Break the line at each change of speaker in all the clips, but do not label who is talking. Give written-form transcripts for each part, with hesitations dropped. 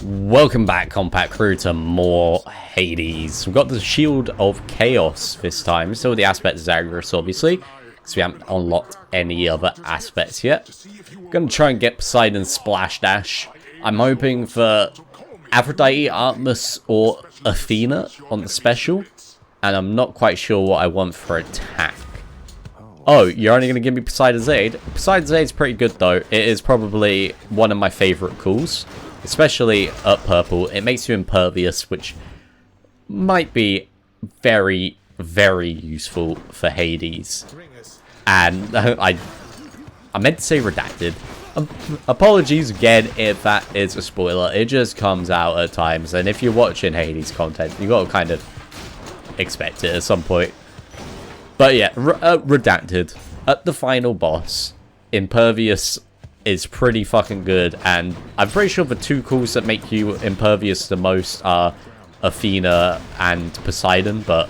Welcome back, Compact Crew, to more Hades. We've got the Shield of Chaos this time. Still the Aspect Zagreus, obviously, because we haven't unlocked any other aspects yet. Gonna try and get Poseidon's Splash Dash. I'm hoping for Aphrodite, Artemis, or Athena on the special. And I'm not quite sure what I want for attack. Oh, you're only going to give me Poseidon's Aid? Poseidon's Aid is pretty good, though. It is probably one of my favourite calls. Especially up purple. It makes you impervious, which might be very, very useful for Hades. And I meant to say redacted. Apologies again if that is a spoiler. It just comes out at times. And if you're watching Hades content, you got to kind of expect it at some point. But yeah, redacted. At the final boss, impervious is pretty fucking good, and I'm pretty sure the two calls that make you impervious the most are Athena and Poseidon, but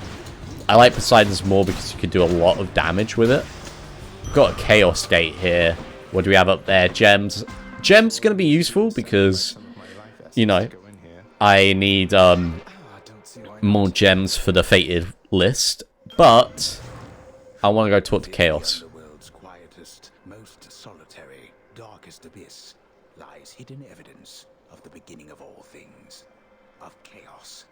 I like Poseidon's more because you can do a lot of damage with it. We've got a Chaos Gate here. What do we have up there? Gems. Gems going to be useful because, you know, I need more gems for the Fated list, but I want to go talk to Chaos.
Abyss lies hidden evidence of the beginning of all things, of chaos,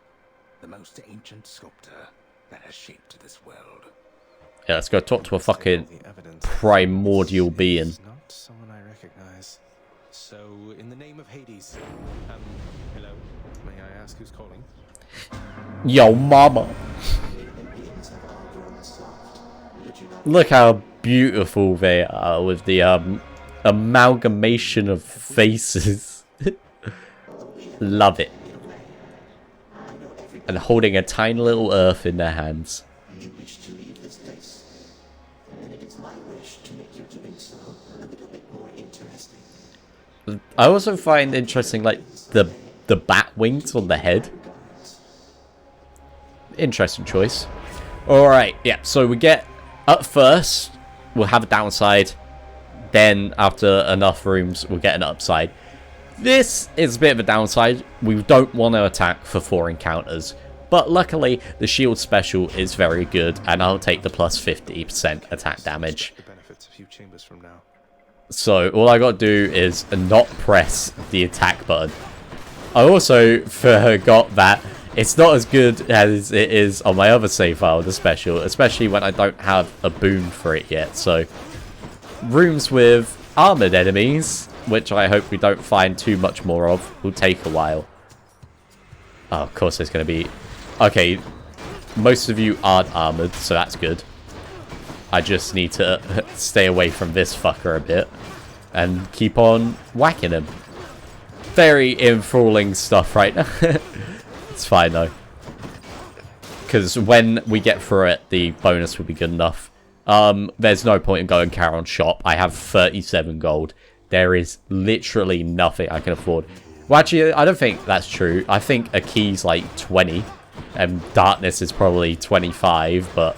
the most ancient sculptor that has shaped this world.
Yeah, let's go talk to a fucking primordial being.
Not someone I recognize. So, in the name of Hades, hello, may I ask who's calling?
Yo, mama. Look how beautiful they are with the amalgamation of faces. Love it. And holding a tiny little earth in their hands. I also find interesting, like, the bat wings on the head. Interesting choice. Alright, yeah, so we get, up first, we'll have a downside. Then, after enough rooms, we'll get an upside. This is a bit of a downside. We don't want to attack for 4 encounters. But luckily, the shield special is very good, and I'll take the plus 50% attack damage. So, all I got to do is not press the attack button. I also forgot that it's not as good as it is on my other save file, the special. Especially when I don't have a boon for it yet, so rooms with armored enemies, which I hope we don't find too much more of, will take a while. Oh, of course there's going to be... Okay, most of you aren't armored, so that's good. I just need to stay away from this fucker a bit and keep on whacking him. Very enthralling stuff right now. It's fine though, because when we get through it, the bonus will be good enough. There's no point in going Charon shop. I have 37 gold. There is literally nothing I can afford. Well, actually, I don't think that's true. I think a key's like 20, and darkness is probably 25, but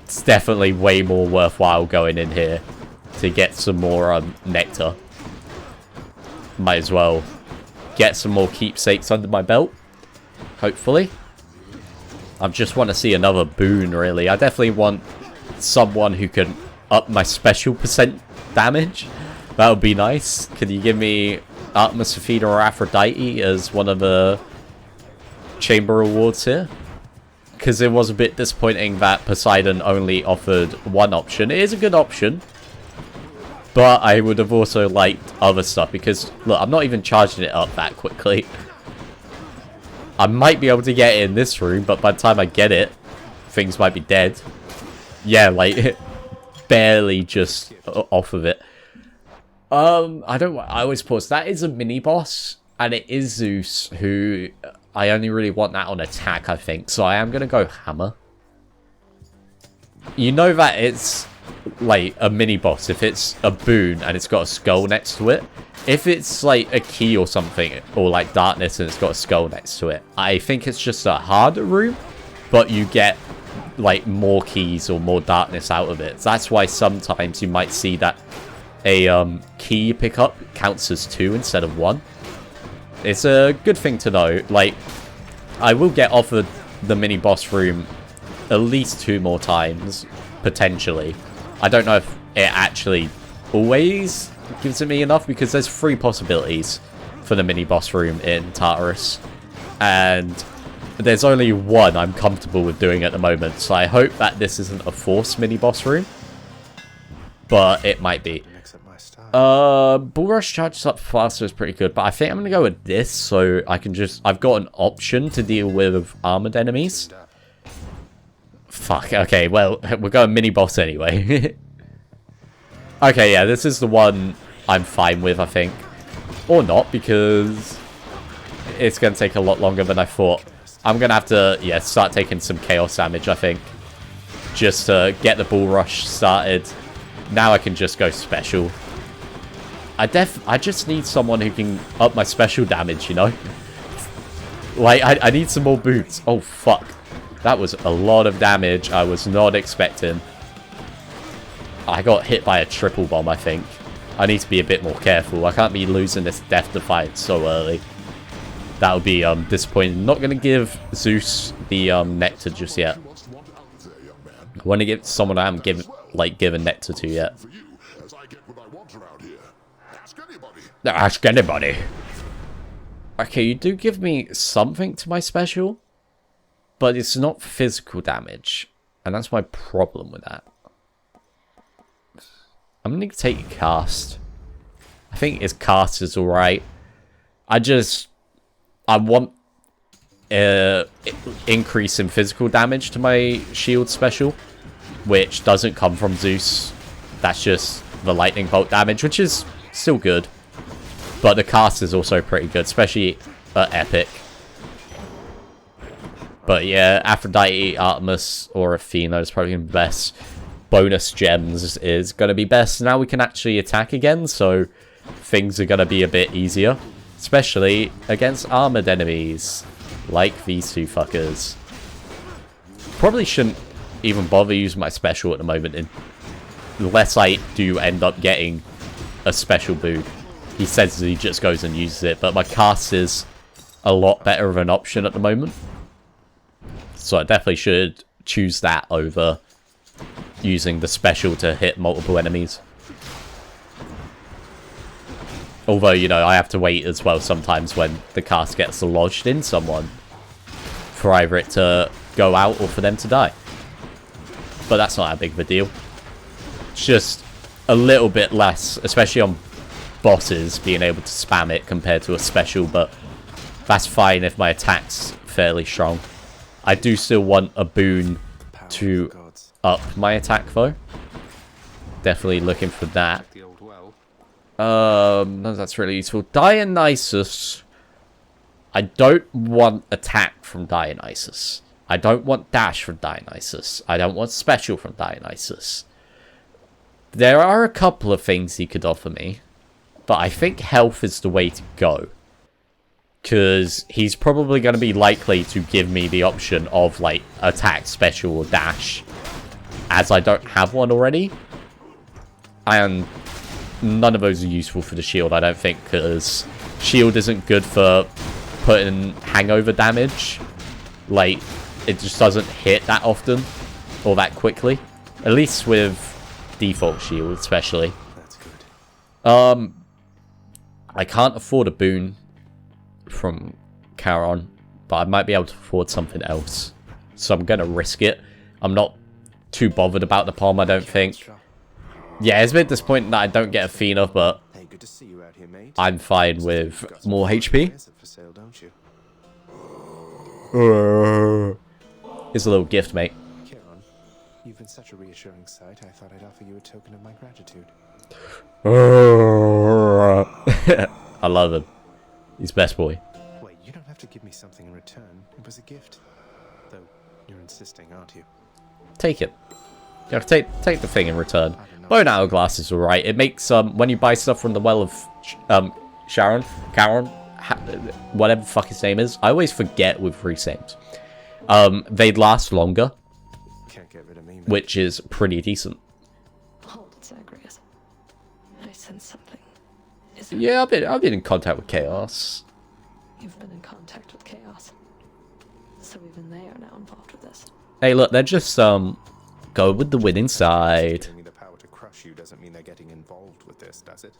it's definitely way more worthwhile going in here to get some more nectar. Might as well get some more keepsakes under my belt, hopefully. I just want to see another boon, really. I definitely want someone who can up my special percent damage. That would be nice. Could you give me Artemis, Athena, or Aphrodite as one of the chamber rewards here? Because it was a bit disappointing that Poseidon only offered one option. It is a good option, but I would have also liked other stuff. Because, look, I'm not even charging it up that quickly. I might be able to get it in this room, but by the time I get it, things might be dead. Yeah, like, barely just off of it. I always pause. That is a mini-boss, and it is Zeus, who I only really want that on attack, I think. So I am going to go Hammer. You know that it's, like, a mini-boss if it's a boon and it's got a skull next to it. If it's like a key or something, or like darkness and it's got a skull next to it, I think it's just a harder room, but you get like more keys or more darkness out of it. That's why sometimes you might see that a key you pick up counts as 2 instead of 1. It's a good thing to know. Like, I will get offered the mini boss room at least 2 more times, potentially. I don't know if it actually always gives it me enough, because there's 3 possibilities for the mini boss room in Tartarus, and there's only 1 I'm comfortable with doing at the moment, so I hope that this isn't a forced mini boss room, but it might be. Bull Rush charges up faster is pretty good, but I think I'm gonna go with this, so I can just, I've got an option to deal with armored enemies. Fuck, okay, well, we're going mini boss anyway. Okay, yeah, this is the one I'm fine with, I think. Or not, because it's going to take a lot longer than I thought. I'm going to have to, yeah, start taking some chaos damage, I think. Just to get the bull rush started. Now I can just go special. I just need someone who can up my special damage, you know? Like, I need some more boots. Oh, fuck. That was a lot of damage I was not expecting. I got hit by a triple bomb, I think. I need to be a bit more careful. I can't be losing this Death Defiance so early. That would be disappointing. Not going to give Zeus the nectar just yet. I want to give someone I haven't given nectar to yet. Ask anybody. Okay, you do give me something to my special, but it's not physical damage, and that's my problem with that. I'm going to take cast. I think his cast is alright. I want increase in physical damage to my shield special, which doesn't come from Zeus. That's just the lightning bolt damage, which is still good. But the cast is also pretty good, especially at epic. But yeah, Aphrodite, Artemis, or Athena is probably the best. Bonus gems is going to be best. Now we can actually attack again, so things are going to be a bit easier. Especially against armored enemies, like these 2 fuckers. Probably shouldn't even bother using my special at the moment, unless I do end up getting a special boot. He says he just goes and uses it, but my cast is a lot better of an option at the moment. So I definitely should choose that over using the special to hit multiple enemies. Although, you know, I have to wait as well sometimes when the cast gets lodged in someone for either it to go out or for them to die. But that's not that big of a deal. It's just a little bit less, especially on bosses, being able to spam it compared to a special, but that's fine if my attack's fairly strong. I do still want a boon to up my attack, though. Definitely looking for that. No, that's really useful. Dionysus. I don't want attack from Dionysus. I don't want dash from Dionysus. I don't want special from Dionysus. There are a couple of things he could offer me, but I think health is the way to go. Because he's probably going to be likely to give me the option of, like, attack, special, or dash, as I don't have one already. And none of those are useful for the shield, I don't think, because shield isn't good for putting hangover damage. Like, it just doesn't hit that often, or that quickly. At least with default shield, especially.
That's good.
I can't afford a boon from Charon, but I might be able to afford something else. So I'm going to risk it. I'm not too bothered about the palm, I don't think. Yeah, it's a bit disappointing that I don't get Athena, but
Hey, good to see you out here, mate.
I'm fine with more HP.
For sale, don't you?
It's a little gift, mate.
Charon, you've been such a reassuring sight, I thought I'd offer you a token of my gratitude.
I love him. He's best boy.
Wait, you don't have to give me something in return. It was a gift. Though, you're insisting, aren't you?
Take it. You have to take the thing in return. Bone Hourglass is alright. It makes, when you buy stuff from the Well of, Karen, whatever the fuck his name is. I always forget with Reese names. They'd last longer.
Can't get rid of me, mate.
Which is pretty decent.
Hold it, Zagreus. I sense something. Is it?
Yeah, I've been in contact with Chaos.
You've been in contact with Chaos. So even they are now involved with this.
Hey, look, they're just, go with the winning side.
Giving me the power to crush you doesn't mean they're getting involved with this, does it?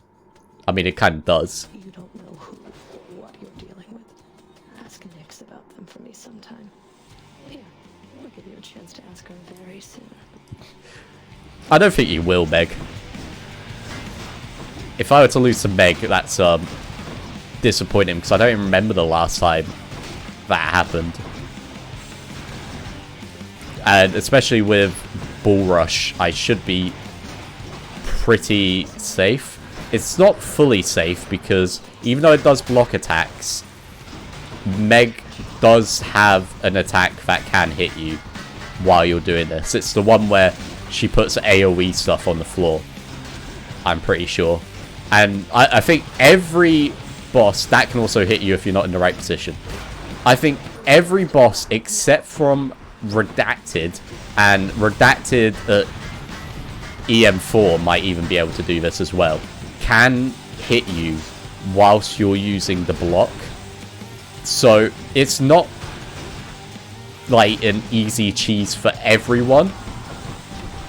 I mean, it kind of does.
You don't know who or what you're dealing with. Ask Nyx about them for me sometime. Here, I'll give you a chance to ask her very soon.
I don't think you will, Meg. If I were to lose to Meg, that's, disappointing, because I don't even remember the last time that happened. And especially with Bull Rush, I should be pretty safe. It's not fully safe, because even though it does block attacks, Meg does have an attack that can hit you while you're doing this. It's the one where she puts AoE stuff on the floor, I'm pretty sure. And I think every boss, that can also hit you if you're not in the right position. I think every boss except from Redacted, and Redacted at EM4 might even be able to do this as well, can hit you whilst you're using the block. So it's not like an easy cheese for everyone,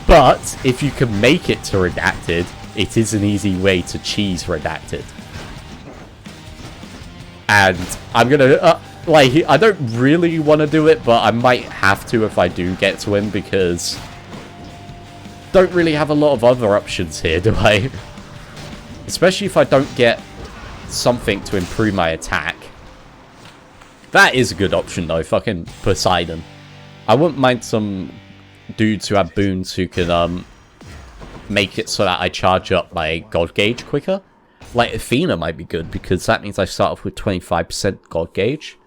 but if you can make it to Redacted, it is an easy way to cheese Redacted. And I'm gonna, I don't really want to do it, but I might have to if I do get to him, because don't really have a lot of other options here, do I? Especially if I don't get something to improve my attack. That is a good option though, fucking Poseidon. I wouldn't mind some dudes who have boons who can, make it so that I charge up my God Gauge quicker. Like, Athena might be good, because that means I start off with 25% God Gauge.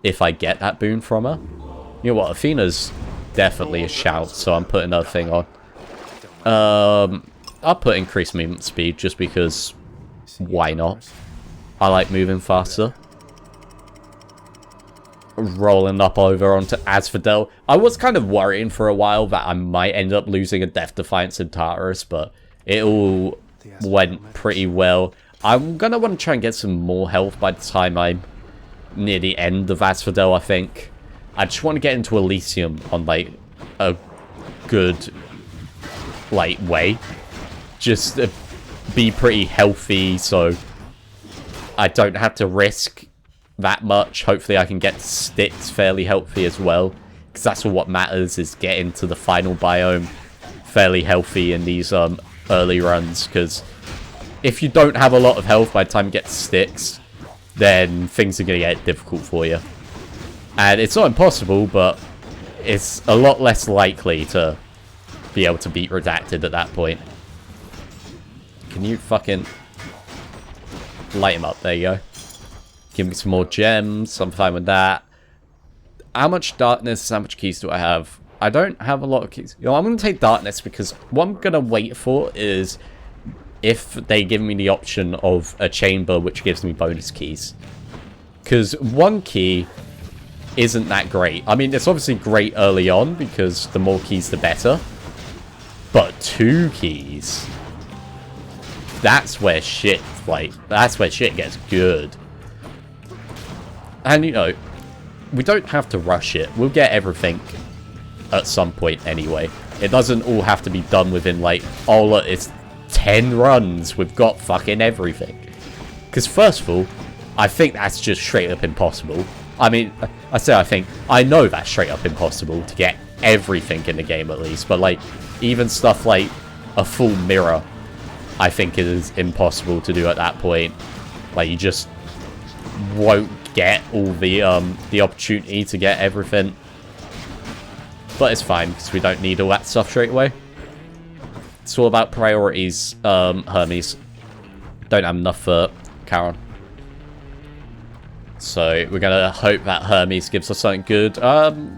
If I get that boon from her. You know what, Athena's definitely a shout, so I'm putting another thing on. I'll put increased movement speed, just because, why not? I like moving faster. Rolling up over onto Asphodel. I was kind of worrying for a while that I might end up losing a Death Defiance in Tartarus, but it all went pretty well. I'm gonna want to try and get some more health by the time I'm near the end of Asphodel, I think. I just want to get into Elysium on, like, a good, like, way. Just be pretty healthy, so I don't have to risk that much. Hopefully I can get Styx fairly healthy as well, because that's all what matters, is getting to the final biome fairly healthy in these early runs, because if you don't have a lot of health by the time you get to Styx, then things are going to get difficult for you. And it's not impossible, but it's a lot less likely to be able to beat Redacted at that point. Can you fucking light him up? There you go. Give me some more gems. I'm fine with that. How much darkness, how much keys do I have? I don't have a lot of keys. You know, I'm going to take darkness, because what I'm going to wait for is if they give me the option of a chamber which gives me bonus keys. Because one key isn't that great. I mean, it's obviously great early on, because the more keys the better. But 2 keys, that's where shit, like, that's where shit gets good. And, you know, we don't have to rush it. We'll get everything at some point anyway. It doesn't all have to be done within, like, oh, look, it's 10 runs. We've got fucking everything. Because, first of all, I think that's just straight up impossible. I mean, I say I think. I know that's straight up impossible to get everything in the game, at least. But, like, even stuff like a full mirror, I think it is impossible to do at that point. Like, you just won't get all the opportunity to get everything. But it's fine, because we don't need all that stuff straight away. It's all about priorities, Hermes. Don't have enough for Charon. So we're going to hope that Hermes gives us something good.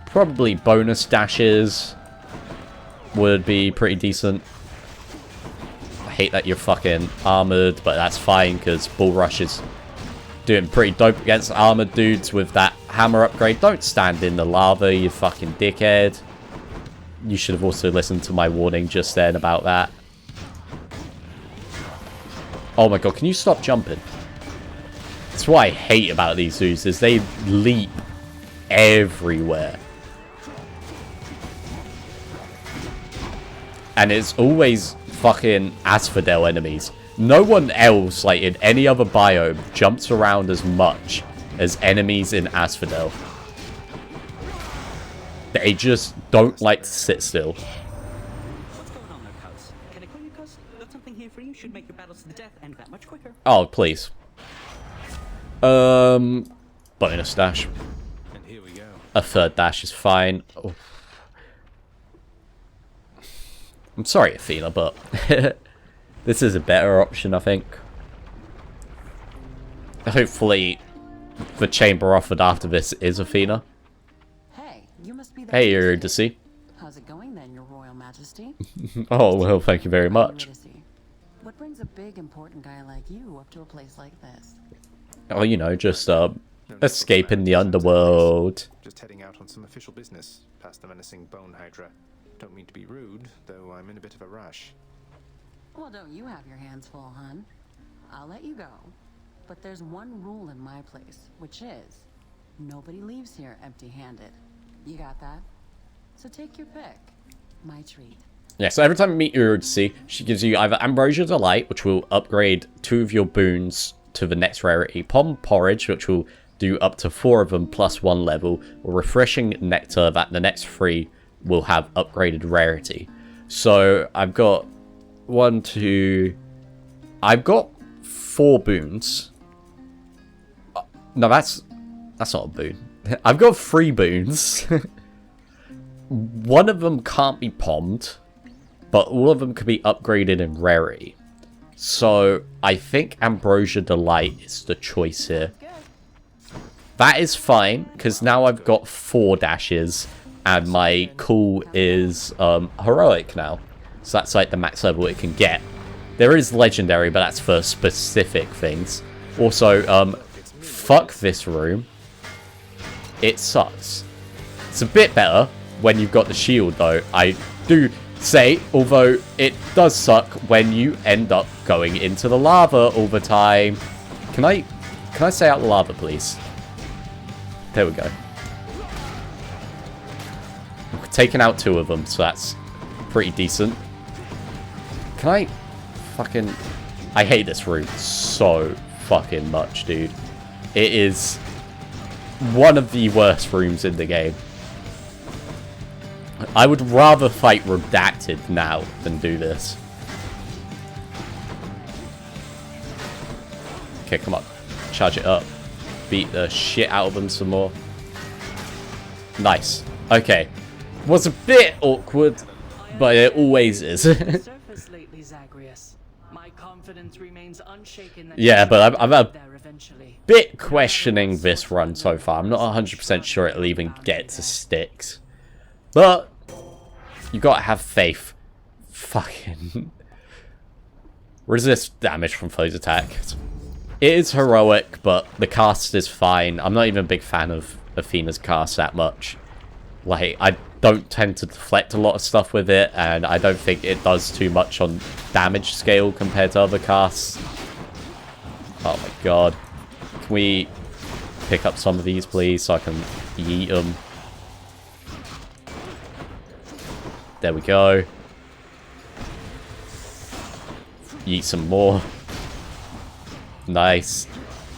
Probably bonus dashes would be pretty decent. I hate that you're fucking armored, but that's fine, because Bull Rush is doing pretty dope against armored dudes with that hammer upgrade. Don't stand in the lava, you fucking dickhead. You should have also listened to my warning just then about that. Oh my god, can you stop jumping? That's what I hate about these zoos, is they leap everywhere. And it's always fucking Asphodel enemies. No one else, like in any other biome, jumps around as much as enemies in Asphodel. They just don't like to sit still.
What's going on there, Cuz? Can I call you Cuz? Got something here for you. Should make your battles to the death end that much quicker.
Oh, please. Bonus dash.
And here we go.
A third dash is fine. Oh. I'm sorry, Athena, but this is a better option, I think. Hopefully, the chamber offered after this is Athena.
Hey, you must be the
Hey, Eurydice.
How's it going then, your royal majesty?
Oh, well, thank you very much.
Eurydice, what brings a big, important guy like you up to a place like this?
Oh, you know, just, escaping the underworld.
Just heading out on some official business, past the menacing bone Hydra. Don't mean to be rude, though I'm in a bit of a rush.
Well, don't you have your hands full, hun? I'll let you go. But there's one rule in my place, which is nobody leaves here empty-handed. You got that? So take your pick. My treat.
Yeah, so every time you meet Eurydice, she gives you either Ambrosia Delight, which will upgrade 2 of your boons to the next rarity, Pom Porridge, which will do up to 4 of them plus 1 level, or Refreshing Nectar that the next 3 will have upgraded rarity. So I've got 1, 2... I've got 4 boons. No, that's not a boon. I've got 3 boons. One of them can't be pommed, but all of them can be upgraded in rarity. So I think Ambrosia Delight is the choice here. That is fine, because now I've got 4 dashes, and my cool is heroic now. So that's like the max level it can get. There is legendary, but that's for specific things. Also, fuck this room. It sucks. It's a bit better when you've got the shield, though. I do say, although it does suck when you end up going into the lava all the time. Can I stay out the lava, please? There we go. We've taken out 2 of them, so that's pretty decent. Can I fucking... I hate this room so fucking much, dude. It is one of the worst rooms in the game. I would rather fight Redacted now than do this. Okay, come on. Charge it up. Beat the shit out of them some more. Nice. Okay. Was a bit awkward, but it always is. Yeah, but I'm a bit questioning this run so far. I'm not 100% sure it'll even get to Styx. But you gotta have faith. Fucking resist damage from foes' attack. It is heroic, but the cast is fine. I'm not even a big fan of Athena's cast that much. Like, I don't tend to deflect a lot of stuff with it, and I don't think it does too much on damage scale compared to other casts. Oh my god. Can we pick up some of these, please, so I can yeet them? There we go. Yeet some more. Nice.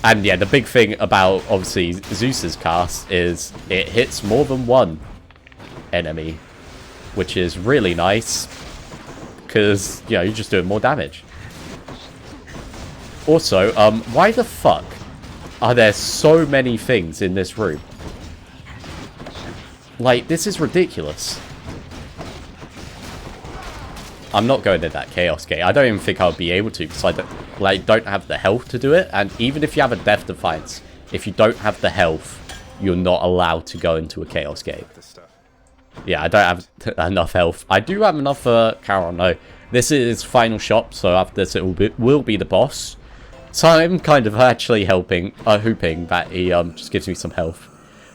And yeah, the big thing about, obviously, Zeus's cast is it hits more than 1 enemy, which is really nice, because, you know, you're just doing more damage. Also, why the fuck are there so many things in this room? Like, this is ridiculous. I'm not going to that Chaos Gate. I don't even think I'll be able to, because I don't have the health to do it. And even if you have a Death Defiance, if you don't have the health, you're not allowed to go into a Chaos Gate. Yeah, I don't have enough health. I do have enough for Charon, though. This is final shop, so after this it will be the boss. So I'm kind of actually hoping that he just gives me some health.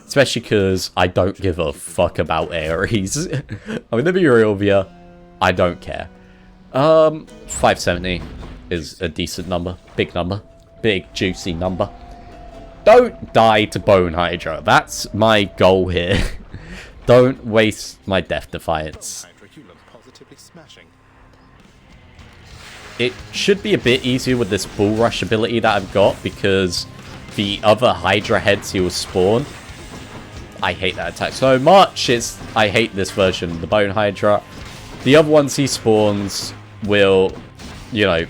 Especially because I don't give a fuck about Ares. I'm going to be real with you. I don't care. 570 is a decent number. Big number. Big, juicy number. Don't die to Bone Hydra. That's my goal here. Don't waste my Death Defiance.
Hydra, you look positively smashing.
It should be a bit easier with this Bull Rush ability that I've got, because the other Hydra heads he will spawn. I hate that attack so much. I hate this version of the Bone Hydra. The other ones he spawns will, you know,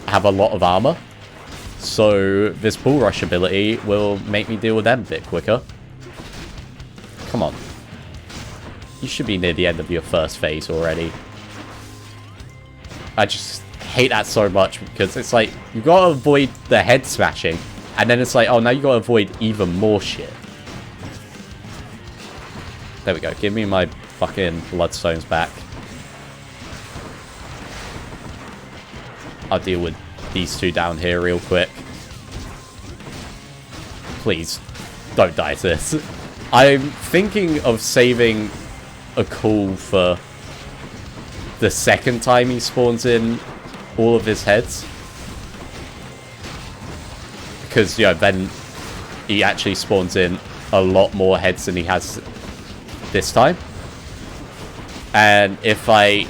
have a lot of armor. So this Bull Rush ability will make me deal with them a bit quicker. Come on. You should be near the end of your first phase already. I just hate that so much, because it's like, you gotta avoid the head smashing, and then it's like, oh, now you gotta avoid even more shit. There we go. Give me my fucking bloodstones back. I'll deal with these two down here real quick. Please, don't die to this. I'm thinking of saving a call for the second time he spawns in all of his heads. Because, you know, then he actually spawns in a lot more heads than he has this time. And if I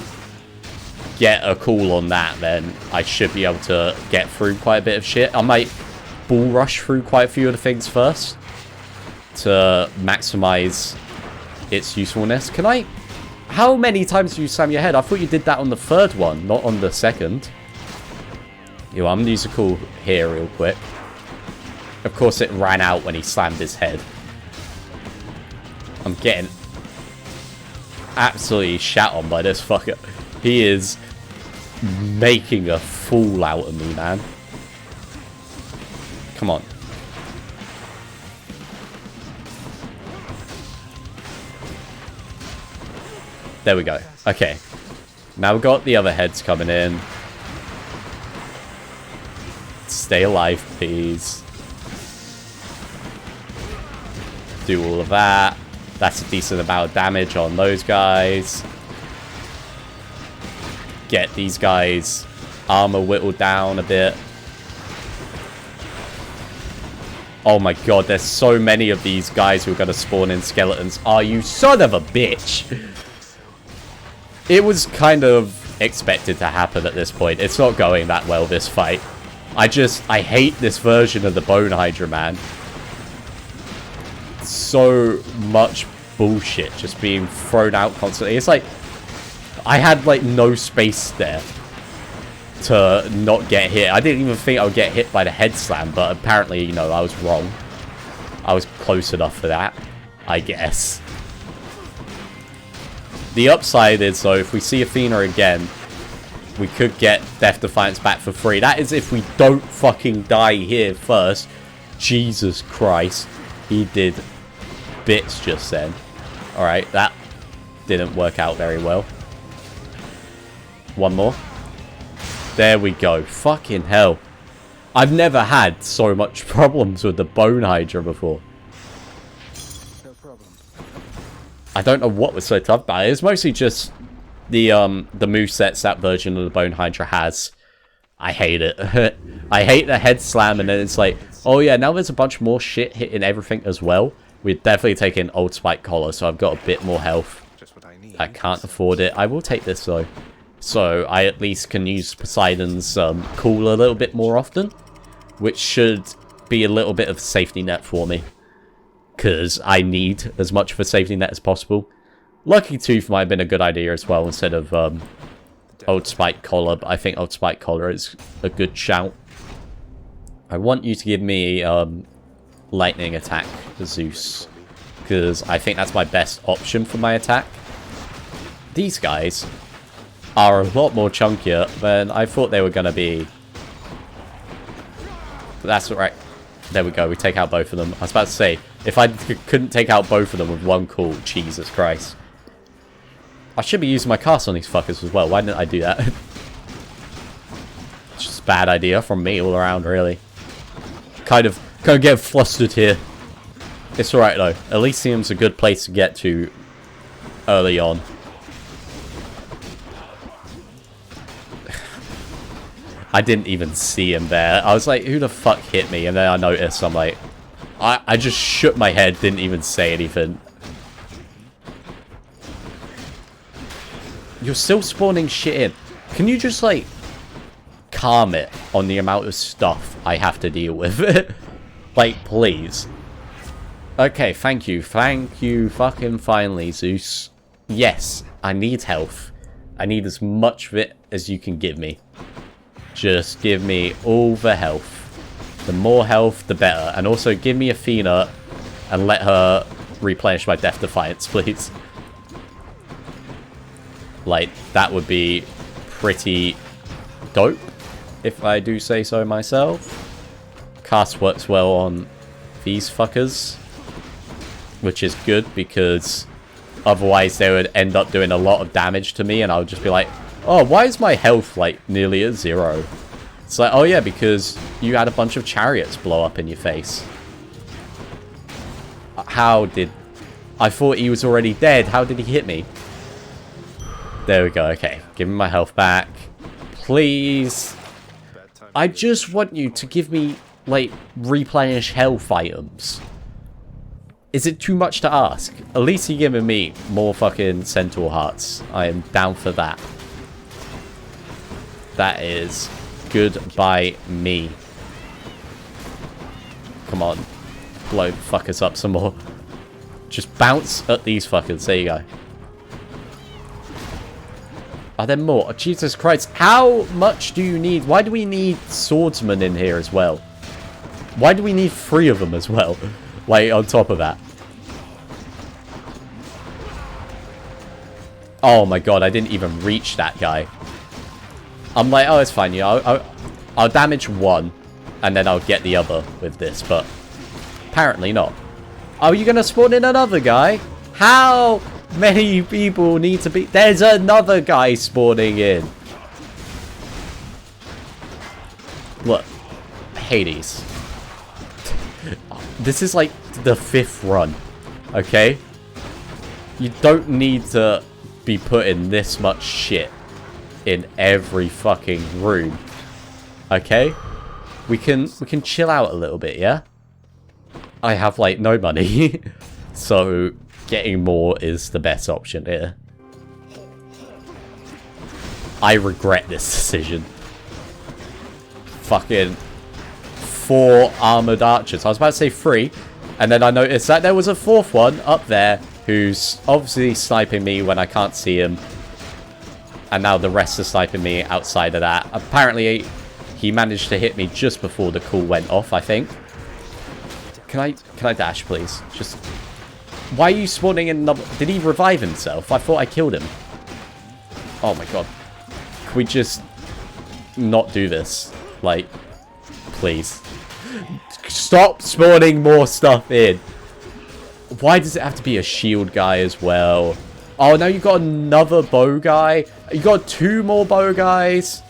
get a call on that, then I should be able to get through quite a bit of shit. I might Bull Rush through quite a few of the things first to maximize its usefulness. Can I... How many times do you slam your head? I thought you did that on the third one, not on the second. Yo, I'm going to use a call here real quick. Of course, it ran out when he slammed his head. I'm getting absolutely shat on by this fucker. He is making a fool out of me, man. Come on. There we go. Okay. Now we've got the other heads coming in. Stay alive, please. Do all of that. That's a decent amount of damage on those guys. Get these guys' armor whittled down a bit. Oh my god, there's so many of these guys who are going to spawn in skeletons. Are you son of a bitch? It was kind of expected to happen at this point. It's not going that well, this fight. I hate this version of the Bone Hydra, man. So much bullshit just being thrown out constantly. It's like, I had like no space there to not get hit. I didn't even think I would get hit by the head slam, but apparently, you know, I was wrong. I was close enough for that, I guess. The upside is, though, if we see Athena again, we could get Death Defiance back for free. That is if we don't fucking die here first. Jesus Christ. He did bits just then. Alright, that didn't work out very well. One more. There we go. Fucking hell. I've never had so much problems with the Bone Hydra before.
No problem.
I don't know what was so tough about it. It's mostly just the movesets that version of the Bone Hydra has. I hate it. I hate the head slam, and then it's like, oh yeah, now there's a bunch more shit hitting everything as well. We're definitely taking Old Spike Collar, so I've got a bit more health.
Just what I need.
I can't afford it. I will take this though. So I at least can use Poseidon's cool a little bit more often, which should be a little bit of a safety net for me, because I need as much of a safety net as possible. Lucky Tooth might have been a good idea as well instead of Old Spike Collar, but I think Old Spike Collar is a good shout. I want you to give me lightning attack, Zeus, because I think that's my best option for my attack. These guys are a lot more chunkier than I thought they were going to be. But that's alright. There we go, we take out both of them. I was about to say, if I couldn't take out both of them with one call, Jesus Christ. I should be using my cast on these fuckers as well. Why didn't I do that? It's just a bad idea from me all around, really. Kind of get flustered here. It's alright though. Elysium's a good place to get to early on. I didn't even see him there. I was like, who the fuck hit me? And then I noticed, I'm like, I just shook my head, didn't even say anything. You're still spawning shit in. Can you just, like, calm it on the amount of stuff I have to deal with? Like, please. Okay, thank you. Thank you fucking finally, Zeus. Yes, I need health. I need as much of it as you can give me. Just give me all the health. The more health, the better. And also, give me Athena and let her replenish my Death Defiance, please. Like, that would be pretty dope, if I do say so myself. Cast works well on these fuckers, which is good because otherwise they would end up doing a lot of damage to me and I would just be like, oh, why is my health like nearly at 0? It's like, oh yeah, because you had a bunch of chariots blow up in your face. How did... I thought he was already dead. How did he hit me? There we go. Okay, give me my health back. Please. I just want you to give me, like, replenish health items. Is it too much to ask? At least you're giving me more fucking Centaur hearts. I am down for that. That is good by me. Come on. Blow fuckers up some more. Just bounce at these fuckers. There you go. Are there more? Oh, Jesus Christ. How much do you need? Why do we need swordsmen in here as well? Why do we need 3 of them as well? Like, on top of that. Oh my god, I didn't even reach that guy. I'm like, oh, it's fine. Yeah, I'll damage 1, and then I'll get the other with this, but apparently not. Oh, you gonna spawn in another guy? How many people need to be... There's another guy spawning in. Look. Hades. This is like the 5th run. Okay? You don't need to be putting this much shit in every fucking room. Okay? We can chill out a little bit, yeah? I have, like, no money. So, getting more is the best option here. I regret this decision. Fucking 4 armored archers. I was about to say 3. And then I noticed that there was a 4th one up there who's obviously sniping me when I can't see him. And now the rest are sniping me outside of that. Apparently, he managed to hit me just before the call went off, I think. Can I dash, please? Just... Why are you spawning in another... Did he revive himself? I thought I killed him. Oh my god. Can we just not do this? Like, please. Stop spawning more stuff in. Why does it have to be a shield guy as well? Oh, now you've got another bow guy. You got 2 more bow guys.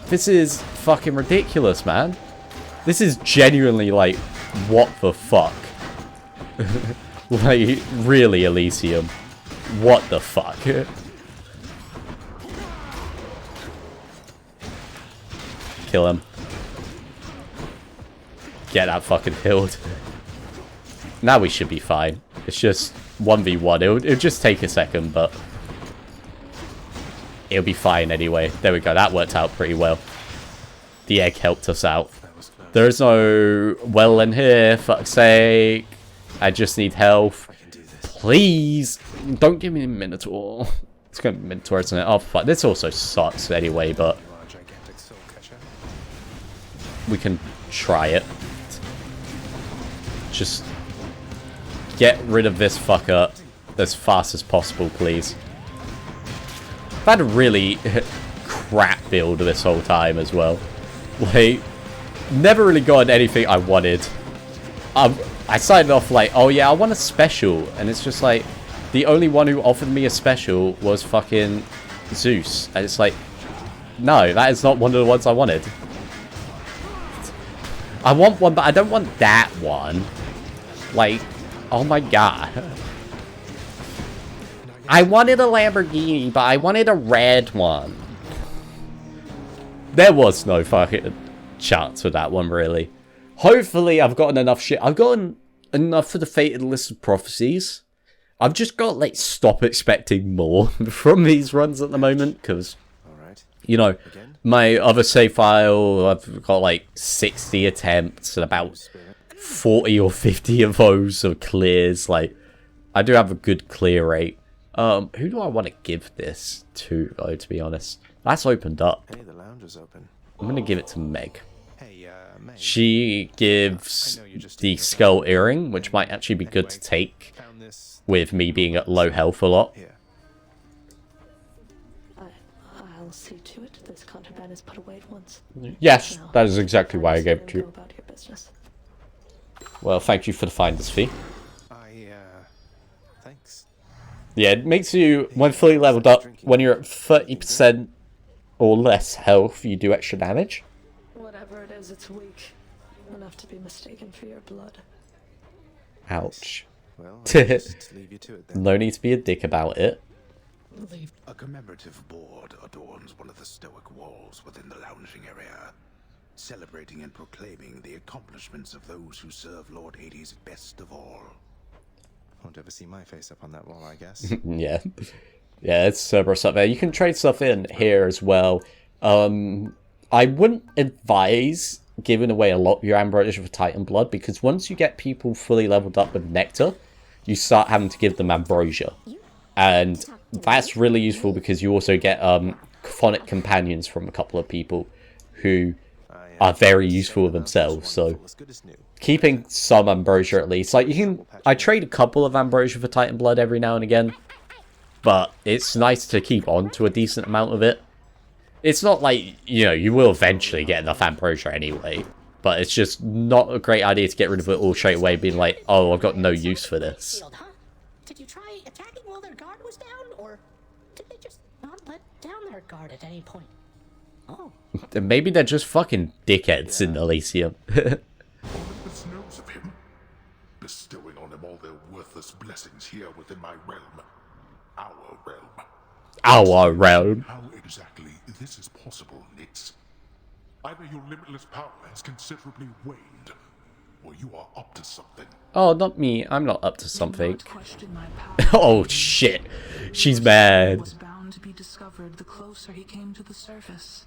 This is fucking ridiculous, man. This is genuinely like, what the fuck? Like, really, Elysium. What the fuck? Kill him. Get that fucking killed. Now we should be fine. It's just 1v1. It'll just take a second, but it'll be fine anyway. There we go. That worked out pretty well. The egg helped us out. There's no well in here. Fuck's sake. I just need health. Please. Don't give me a Minotaur. It's going to be Minotaur, isn't it? Oh, fuck. This also sucks anyway, but we can try it. Just get rid of this fucker as fast as possible, please. I've had a really crap build this whole time as well. Like, never really gotten anything I wanted. I started off like, oh yeah, I want a special. And it's just like, the only one who offered me a special was fucking Zeus. And it's like, no, that is not one of the ones I wanted. I want one, but I don't want that one. Like, oh my god. I wanted a Lamborghini, but I wanted a red one. There was no fucking chance with that one, really. Hopefully I've gotten enough shit. I've gotten enough for the Fated List of Prophecies. I've just got, like, stop expecting more from these runs at the moment, because, you know, my other save file, I've got, like, 60 attempts, and about 40 or 50 of those are clears. Like, I do have a good clear rate. Who do I want to give this to, though, to be honest? That's opened up.
Hey, the lounge is open.
I'm going to give it to Meg.
Hey, Meg.
She gives the skull earring, which might actually be good to take with me being at low health a lot.
I'll see to it this contraband is put away at once.
Yes, that is exactly why I gave it to you.
About your business.
Well, thank you for the finder's fee.
Thanks.
Yeah, it makes you, when fully leveled up, when you're at 30% or less health, you do extra damage.
Whatever it is, it's weak. Enough to be mistaken for your blood.
Ouch.
Well, I'll just leave you to it then.
No need to be a dick about it.
A commemorative board adorns one of the stoic walls within the lounging area, celebrating and proclaiming the accomplishments of those who serve Lord Hades best of all.
Won't ever see my face up on that wall, I guess.
Yeah. Yeah, it's Cerberus up there. You can trade stuff in here as well. I wouldn't advise giving away a lot of your ambrosia for Titan Blood, because once you get people fully leveled up with Nectar, you start having to give them ambrosia. And that's really useful because you also get chthonic companions from a couple of people who are very useful themselves. So keeping some ambrosia at least. Like, you can, I trade a couple of ambrosia for Titan Blood every now and again, but it's nice to keep on to a decent amount of it. It's not like, you know, you will eventually get enough ambrosia anyway, but it's just not a great idea to get rid of it all straight away, being like, oh, I've got no use for this.
Did you try attacking while their guard was down, or did they just not let down their guard at any point? Oh.
Maybe they're just fucking dickheads in Elysium.
Olympus knows of him, bestowing on him all their worthless blessings here within my realm. Our realm.
Our realm.
How exactly this is possible, Nix? Either your limitless power has considerably waned, or you are up to something.
Oh, not me. I'm not up to something.
Question my power.
Oh shit. She's mad.
Was bound to be discovered the closer he came to the surface.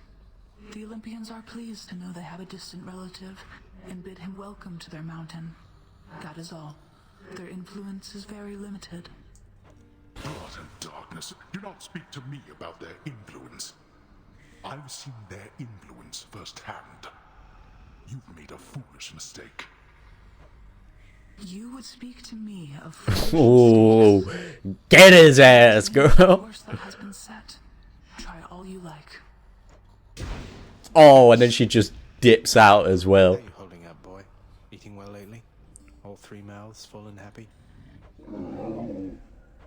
The Olympians are pleased to know they have a distant relative and bid him welcome to their mountain. That is all. Their influence is very limited.
Blood and darkness, do not speak to me about their influence. I've seen their influence firsthand. You've made a foolish mistake.
You would speak to me of
Oh, get his ass, girl.
course that has been set. Try all you like.
Oh, and then she just dips out as well.
How you holding up, boy? Eating well lately? All three mouths full and happy?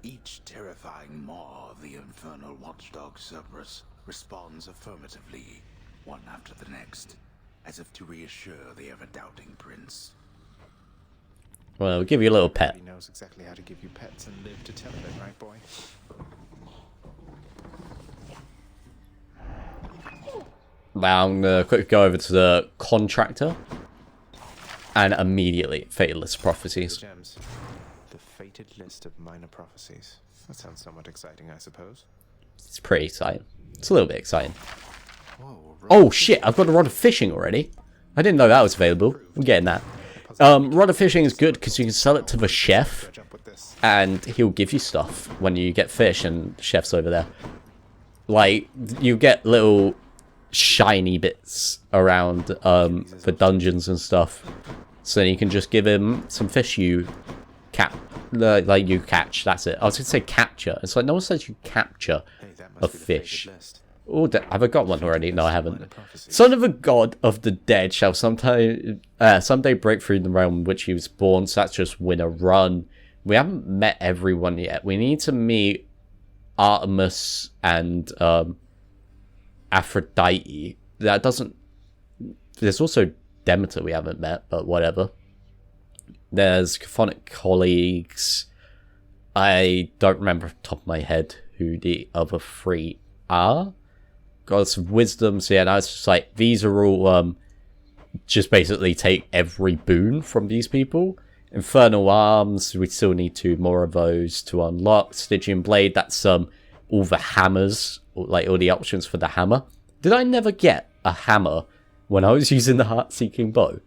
Each terrifying maw of the infernal watchdog Cerberus responds affirmatively, one after the next, as if to reassure the ever-doubting prince.
Well, I'll give you a little pet.
He knows exactly how to give you pets and live to tell of it, right, boy?
Now I'm going to quickly go over to the contractor. And immediately, Fated List of Prophecies.
Gems. The fated list of minor prophecies. That sounds somewhat exciting, I suppose.
It's pretty exciting. It's a little bit exciting.
Whoa,
Oh shit, I've got a rod of fishing already. I didn't know that was available. I'm getting that. Rod of fishing is good because you can sell it to the chef. And he'll give you stuff when you get fish, and the chef's over there. Like, you get little shiny bits around for dungeons and stuff. So then you can just give him some fish you like you catch. That's it. I was going to say capture. It's like no one says you capture a fish. Oh, have I got one already? No, I haven't. Son of a god of the dead shall someday break through the realm in which he was born. So that's just win a run. We haven't met everyone yet. We need to meet Artemis and Aphrodite. That doesn't... There's also Demeter we haven't met, but whatever. There's Chthonic colleagues. I don't remember off the top of my head who the other three are. Gods of Wisdom. So yeah, now it's just like, these are all just basically take every boon from these people. Infernal Arms, we still need 2 more of those to unlock. Stygian Blade, that's all the hammers, like all the options for the hammer. Did I never get a hammer when I was using the Heart-Seeking Bow?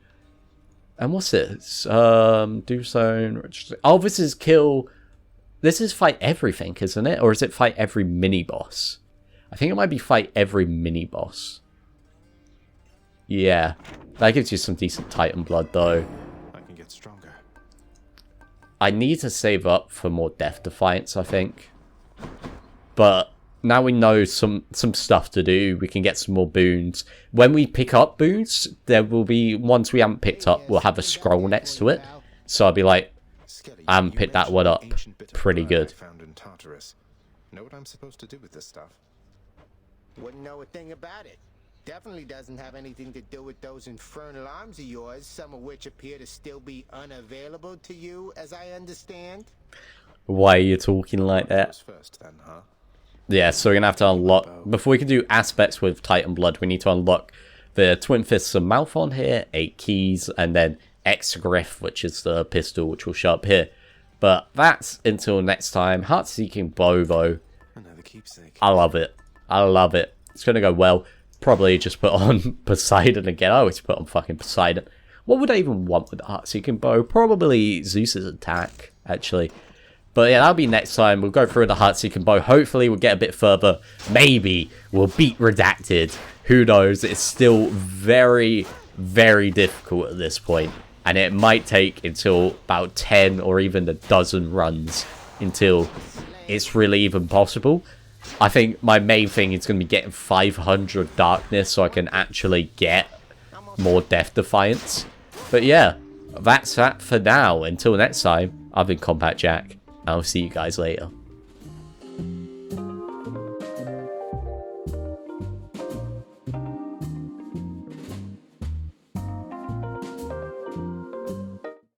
And what's this? Do zone. Oh, this is kill. This is fight everything, isn't it? Or is it fight every mini-boss? I think it might be fight every mini-boss. Yeah. That gives you some decent Titan blood, though.
I can get stronger.
I need to save up for more Death Defiance, I think. But now we know some stuff to do. We can get some more boons. When we pick up boons, there will be ones we haven't picked up. We'll have a scroll next to it. So I'll be like, I haven't picked that one up. Pretty good.
Found in Tartarus. Know what I'm supposed to do with this stuff?
Wouldn't know a thing about it. Definitely doesn't have anything to do with those infernal arms of yours, some of which appear to still be unavailable to you, as I understand.
Why are you talking like that?
First, then, huh?
Yeah, so we're going to have to unlock... Before we can do aspects with Titan Blood, we need to unlock the Twin Fists of Malphon here, 8 keys, and then Exgriff, which is the pistol, which will show up here. But that's until next time. Heart-Seeking Bow, though.
Another keepsake.
I love it. I love it. It's going to go well. Probably just put on Poseidon again. I always put on fucking Poseidon. What would I even want with the Heart-Seeking Bow? Probably Zeus's attack, actually. But yeah, that'll be next time. We'll go through the Heart-Seeking Bow. Hopefully we'll get a bit further. Maybe we'll beat Redacted. Who knows? It's still very, very difficult at this point. And it might take until about 10 or even a dozen runs until it's really even possible. I think my main thing is going to be getting 500 Darkness so I can actually get more Death Defiance. But yeah, that's that for now. Until next time, I've been CompactJack. I'll see you guys later.